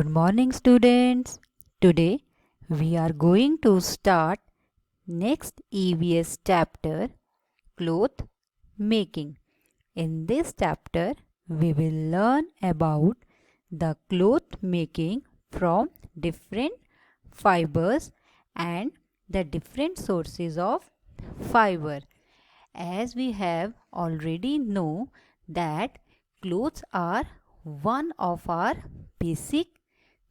Good morning, students. Today we are going to start next EVS chapter, cloth making. In this chapter, we will learn about the cloth making from different fibers and the different sources of fiber. As we have already know that clothes are one of our basic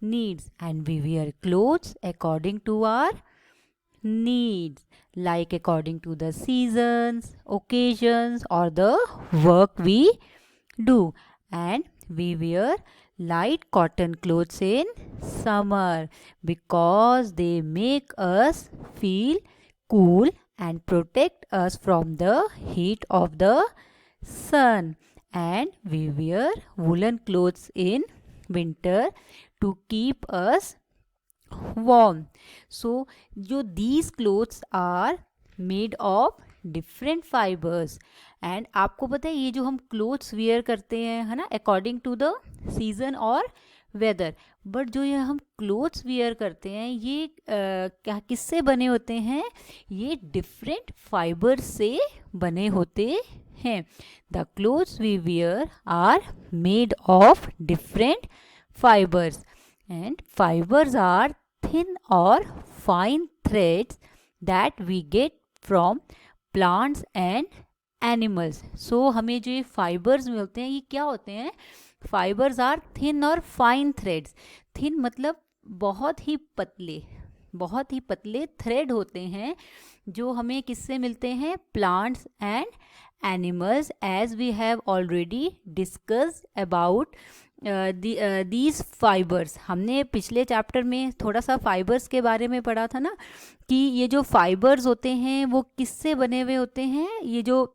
needs and we wear clothes according to our needs, like according to the seasons, occasions, or the work we do. And we wear light cotton clothes in summer because they make us feel cool and protect us from the heat of the sun. And we wear woolen clothes in winter to keep us warm. So these clothes are made of different fibres and आपको पता है ये जो हम clothes where करते हैं है ना अकॉर्डिंग टू द सीजन और वेदर, बट जो ये हम क्लोथ्स वेयर करते हैं ये क्या किससे बने होते हैं? ये डिफरेंट फाइबर्स से बने होते हैं. The clothes we wear are made of different fibers and fibers are thin or fine threads that we get from plants and animals. So हमें जो ये fibers मिलते हैं ये क्या होते हैं? Fibers are thin और fine threads. Thin मतलब बहुत ही पतले थ्रेड होते हैं जो हमें किससे मिलते हैं? Plants and animals, as we have already discussed about these fibres. हमने पिछले चैप्टर में थोड़ा सा फाइबर्स के बारे में पढ़ा था ना कि ये जो फाइबर्स होते हैं वो किससे बने हुए होते हैं? ये जो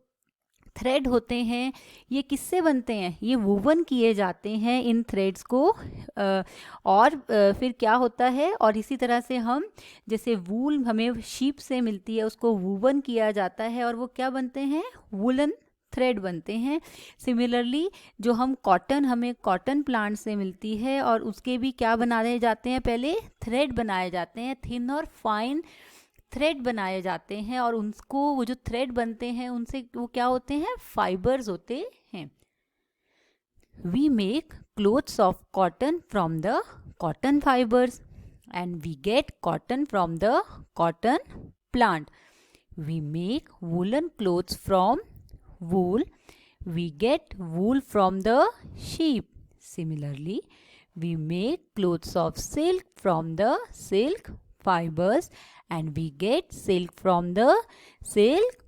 थ्रेड होते हैं ये किससे बनते हैं? ये वूवन किए जाते हैं इन थ्रेड्स को और फिर क्या होता है? और इसी तरह से हम जैसे वूल हमें शीप से मिलती है उसको वूवन किया जाता है और वो क्या बनते हैं? वूलन थ्रेड बनते हैं. सिमिलरली जो हम कॉटन हमें कॉटन प्लांट से मिलती है और उसके भी क्या बनाए जाते हैं? पहले थ्रेड बनाए जाते हैं, थिन और फाइन थ्रेड बनाए जाते हैं और उनको वो जो थ्रेड बनते हैं उनसे वो क्या होते हैं? फाइबर्स होते हैं. We make clothes of cotton from the cotton fibres and we get cotton from the cotton plant. We make woollen clothes from wool. We get wool from the sheep. Similarly, we make clothes of silk from the silk fibers and we get silk from the silk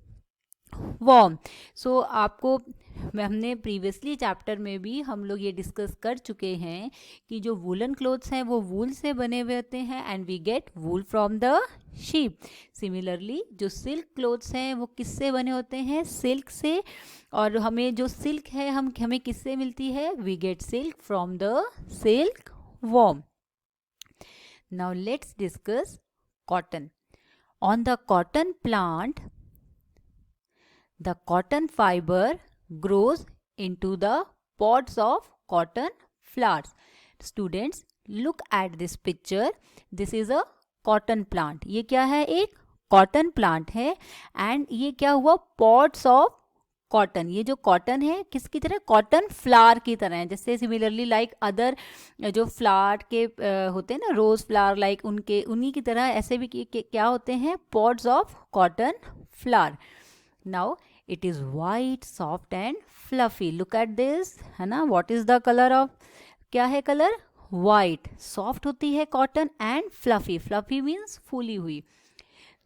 worm. So आपको हमने previously chapter में भी हम लोग ये discuss कर चुके हैं कि जो वूलन क्लोथ्स हैं वो वूल से बने हुए होते हैं and we get wool from the sheep. Similarly जो सिल्क क्लोथ्स हैं वो किससे बने होते हैं? सिल्क से. और हमें जो सिल्क है हमें किससे मिलती है? We get silk from the silk worm. Now let's discuss cotton. On the cotton plant the cotton fiber grows into the pods of cotton flowers. Students, look at this picture. This is a cotton plant. ये क्या है? एक cotton plant है and ये क्या हुआ? pods of cotton. ये जो कॉटन है किसकी तरह? कॉटन फ्लावर की तरह है. जैसे सिमिलरली लाइक अदर जो फ्लावर के होते हैं ना रोज फ्लावर लाइक उन्हीं की तरह ऐसे भी क्या होते हैं? Pods of cotton flower. Now it is white, soft and fluffy. Look at this, है ना? What is the color of? क्या है कलर? White. Soft होती है cotton and fluffy. Fluffy means फूली हुई.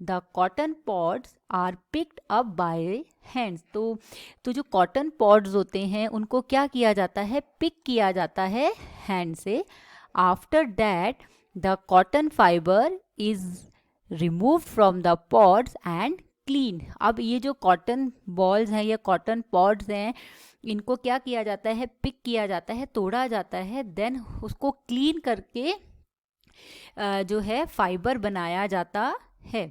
The cotton pods are picked up by hands. तो जो cotton pods होते हैं उनको क्या किया जाता है? पिक किया जाता है hand से. After that the cotton fiber is removed from the pods and clean. अब ये जो कॉटन बॉल्स हैं या कॉटन पॉड्स हैं इनको क्या किया जाता है? पिक किया जाता है, तोड़ा जाता है, देन उसको क्लीन करके जो है फाइबर बनाया जाता है.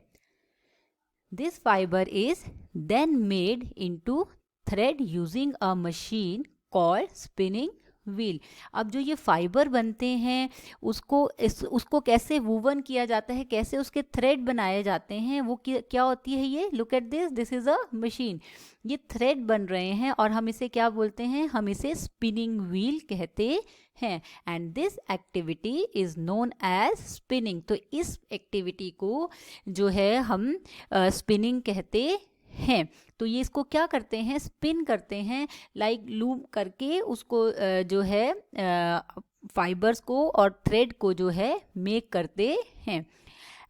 This fibre is then made into thread using a machine called spinning wheel. अब जो ये फाइबर बनते हैं उसको कैसे वूवन किया जाता है, कैसे उसके थ्रेड बनाए जाते हैं, वो क्या होती है ये, look at this is a machine. ये थ्रेड बन रहे हैं और हम इसे क्या बोलते हैं, हम इसे स्पिनिंग व्हील कहते हैं। And this activity is known as spinning. तो इस एक्टिविटी को जो है हम स्पिनिंग कहते हैं। तो ये इसको क्या करते हैं, स्पिन करते हैं, लाइक लूम करके उसको जो है फाइबर्स को और थ्रेड को जो है मेक करते हैं।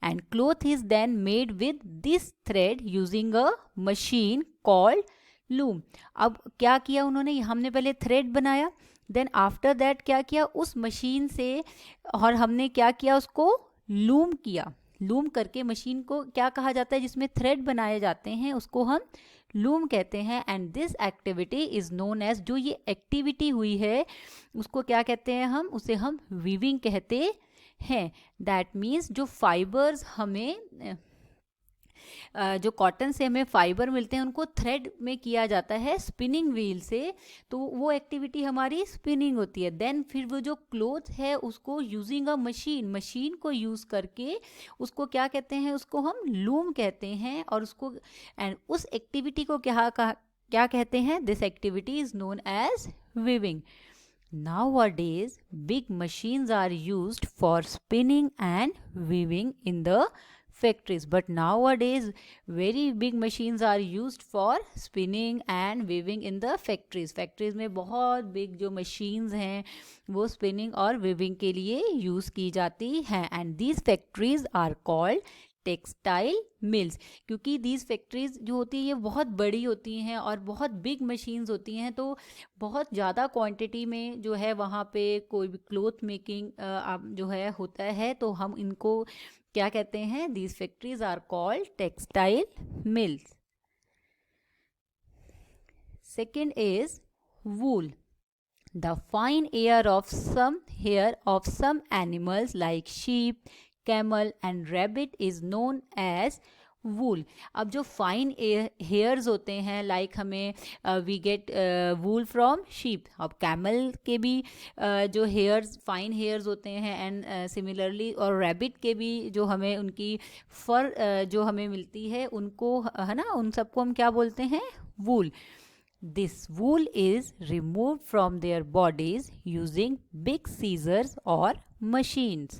And cloth is then made with this thread using a machine called loom. अब क्या किया उन्होंने, हमने पहले थ्रेड बनाया, देन आफ्टर दैट क्या किया, उस मशीन से और हमने क्या किया, उसको लूम किया। लूम करके मशीन को क्या कहा जाता है, जिसमें थ्रेड बनाए जाते हैं उसको हम लूम कहते हैं। And this activity is known as, जो ये एक्टिविटी हुई है उसको क्या कहते हैं, उसे हम वीविंग कहते हैं। दैट मीन्स जो फाइबर्स हमें जो कॉटन से हमें फाइबर मिलते हैं उनको थ्रेड में किया जाता है स्पिनिंग व्हील से, तो वो एक्टिविटी हमारी स्पिनिंग होती है। देन फिर वो जो क्लोथ है उसको यूजिंग अ मशीन को यूज करके उसको क्या कहते हैं, उसको हम लूम कहते हैं। और उसको एंड उस एक्टिविटी को क्या कहते हैं, this activity is known as weaving. Nowadays, big machines are used for spinning and weaving in the factories. But nowadays, very big machines are used for spinning and weaving in the factories. Factories में बहुत big जो machines हैं वो spinning और weaving के लिए use की जाती हैं. And these factories are called textile mills, क्योंकि दीज फैक्ट्रीज जो होती है ये बहुत बड़ी होती हैं और बहुत बिग मशीन्स होती हैं, तो बहुत ज़्यादा क्वांटिटी में जो है वहाँ पे कोई भी क्लोथ मेकिंग जो है होता है, तो हम इनको क्या कहते हैं, these factories are called textile mills. Second is wool. The fine hair of some animals like sheep, camel and rabbit is known as wool. अब जो फाइन हेयर्स होते हैं, लाइक हमें we get wool from sheep. अब camel के भी जो hairs fine hairs होते हैं, एंड सिमिलरली और रैबिट के भी जो हमें उनकी फर जो हमें मिलती है उनको, है ना, उन सबको हम क्या बोलते हैं, वूल। This wool is removed from their bodies using big scissors or machines.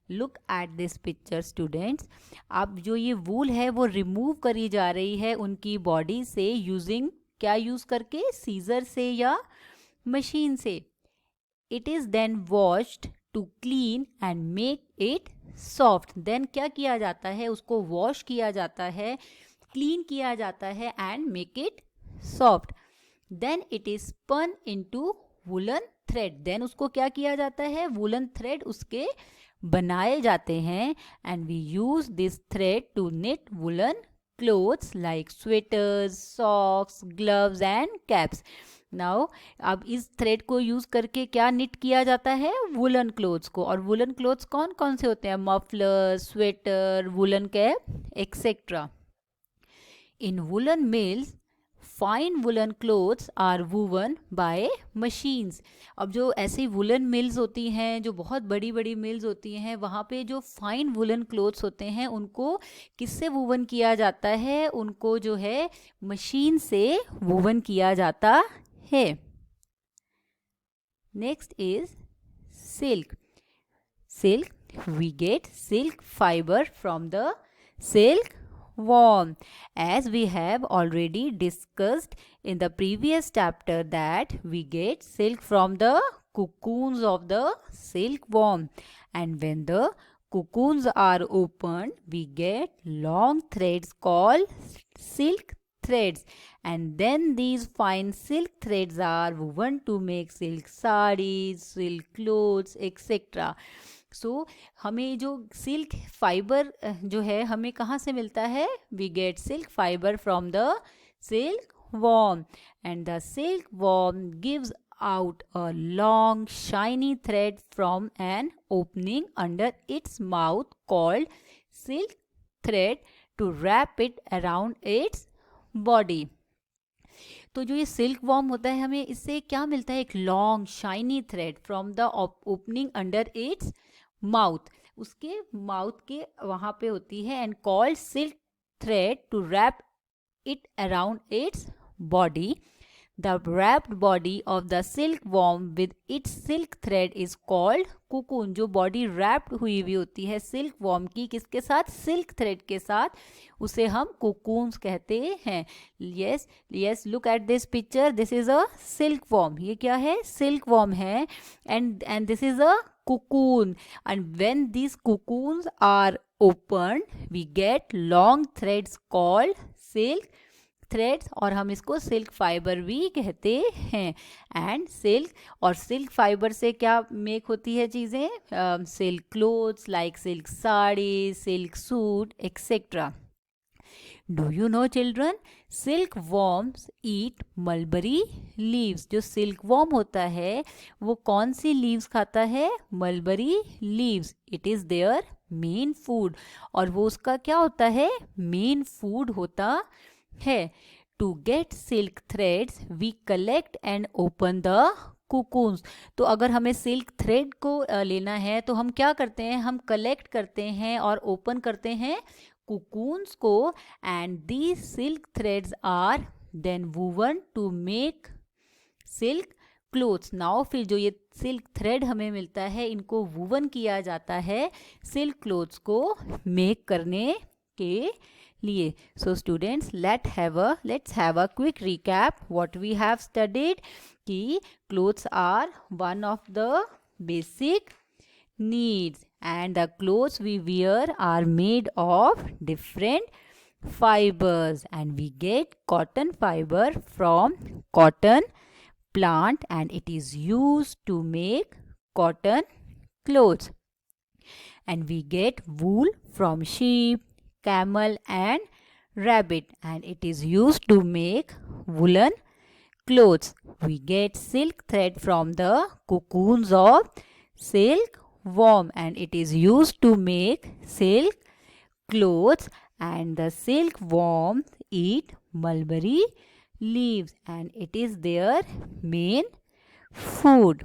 Look at this picture students. अब जो ये wool है वो remove करी जा रही है उनकी body से using क्या use करके, scissor से या machine से. It is then washed to clean and make it soft. Then क्या किया जाता है, उसको wash किया जाता है, clean किया जाता है and make it soft. Then it is spun into woolen thread. Then उसको क्या किया जाता है, woolen thread उसके बनाए जाते हैं. And we use this thread to knit woolen clothes like sweaters, socks, gloves and caps. Now अब इस थ्रेड को यूज करके क्या निट किया जाता है, वुलन क्लोथ्स को. और वुलन क्लोथ्स कौन कौन से होते हैं, muffler, sweater, woollen cap etcetera. In woollen mills fine woollen clothes are woven by machines. अब जो ऐसी वुलन मिल्स होती हैं, जो बहुत बड़ी बड़ी मिल्स होती हैं, वहाँ पे जो फाइन वुलन क्लोथ्स होते हैं उनको किससे वूवन किया जाता है, उनको जो है मशीन से वूवन किया जाता है. Next is silk. Silk we get silk fibre from the silk worm. As we have already discussed in the previous chapter that we get silk from the cocoons of the silkworm, and when the cocoons are opened we get long threads called silk threads, and then these fine silk threads are woven to make silk sarees, silk clothes etc. सो हमें जो silk fibre जो है हमें कहाँ से मिलता है, we get silk fibre from the silk worm, and the silk worm gives out a long shiny thread from an opening under its mouth called silk thread to wrap it around its body. तो जो ये silk worm होता है हमें इससे क्या मिलता है, एक long shiny thread from the opening under its mouth, उसके माउथ के वहाँ पे होती है, and called silk thread to wrap it around its body. The wrapped body of the silkworm with its silk thread is called cocoon. जो body wrapped हुई हुई होती है सिल्क वॉर्म की, किसके साथ, सिल्क थ्रेड के साथ, उसे हम cocoons कहते हैं. yes yes look at this picture, this is a silkworm. ये क्या है, सिल्क वॉर्म है, and this is a cocoon, and when these cocoons are opened we get long threads called silk threads, और हम इसको silk fibre भी कहते हैं. एंड सिल्क, और सिल्क फाइबर से क्या मेक होती है चीज़ें, silk clothes like silk sari, silk suit etcetera. Do you know children, silk worms eat mulberry leaves. जो सिल्क वॉर्म होता है वो कौन सी लीव्स खाता है, mulberry leaves. It is their main food, और वो उसका क्या होता है, मेन फूड होता है. To get silk threads we collect and open the cocoons. तो अगर हमें सिल्क थ्रेड को लेना है तो हम क्या करते हैं, हम कलेक्ट करते हैं और ओपन करते हैं कुकून्स को, and these silk threads are then woven to make silk clothes. Now फिर जो ये सिल्क थ्रेड हमें मिलता है इनको वूवन किया जाता है सिल्क क्लोथ्स को मेक करने के लिए. So students, let's have a quick recap what we have studied. कि clothes are one of the basic needs, and the clothes we wear are made of different fibers, and we get cotton fiber from cotton plant, and it is used to make cotton clothes. And we get wool from sheep, camel and rabbit, and it is used to make woolen clothes. We get silk thread from the cocoons of silk worm, and it is used to make silk clothes. And the silk worms eat mulberry leaves, and it is their main food.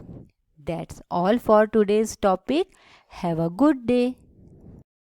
That's all for today's topic. Have a good day.